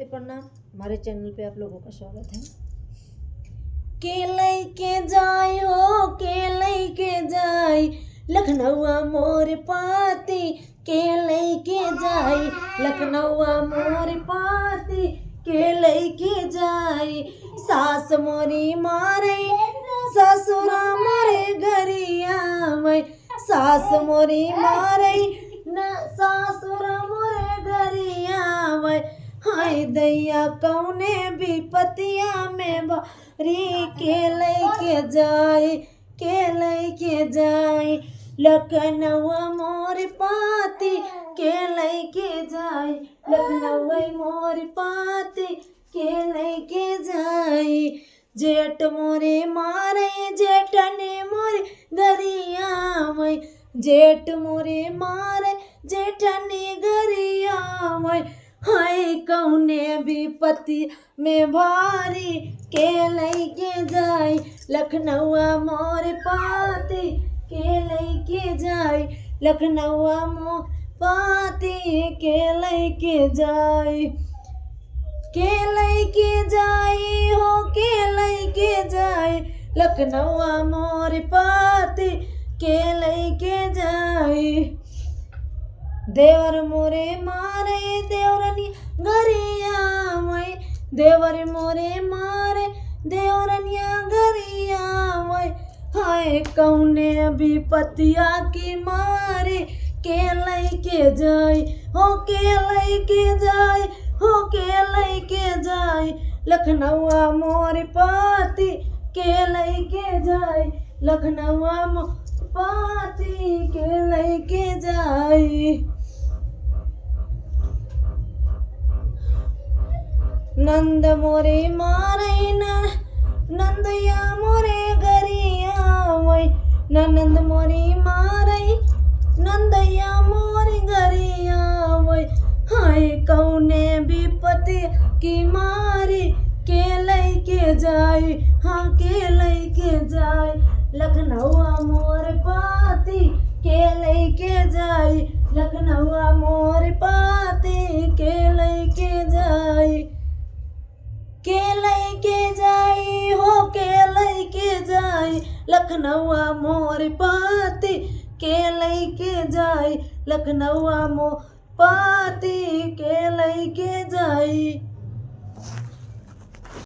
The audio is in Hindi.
प्रणाम। हमारे चैनल पे आप लोगों का स्वागत है। के लैके जाय हो के लैके जाय लखनऊआ मोर पाती, के लैके जाय लखनऊआ मोर पाती, के लैके जाय सास मोरी मारे ससुरा मोरे गरिया में, सास मोरी मारे न ससुरा मोरे गरिया में। हाय दैया कौने विपतिया में बारी के लैके जाए, के लैके जाए लखनऊआ मोर पाती, के लैके जाए लखनऊआ मोर पाती, के लैके जाए। जेठ मोरे मारे जेठने मोरे गरिया में, जेठ मोरे मारे जेठने गरिया में। हाय कौने विपत्ति में भारी के लैके जाए लखनऊआ मोर पाती, के लैके जाए लखनऊआ मोर पाती, के लैके जाए। के लैके जाए हो के लैके जाए लखनऊआ मोर पाती, के लैके जाए। देवर मोरे मारे देवरनी गरिया में, देवर मोरे मारे देवरनिया गरिया में। हाय कौने विपतिया की मारे के लैके जाए हो के लैके जाए हो के लैके जाए लखनऊआ मोर पाती, के लैके जाए लखनऊआ मोर पाती, के लैके जाए। नंद मोरे मारे नंदया मोरे गरिया में, नंद मोरे मारे नंदया मोरे गरिया में। हाय कौने विपत्ति की मारी के लैके जाए, हाँ के लैके जाए लखनऊआ मोर पाती, के लैके जाए लखनऊआ मोर पाती, के लैके जाए। के लैके जाए हो के लैके जाए लखनऊआ मोर पाती, के लैके जाए लखनऊआ मोर पाती, के लैके जाए।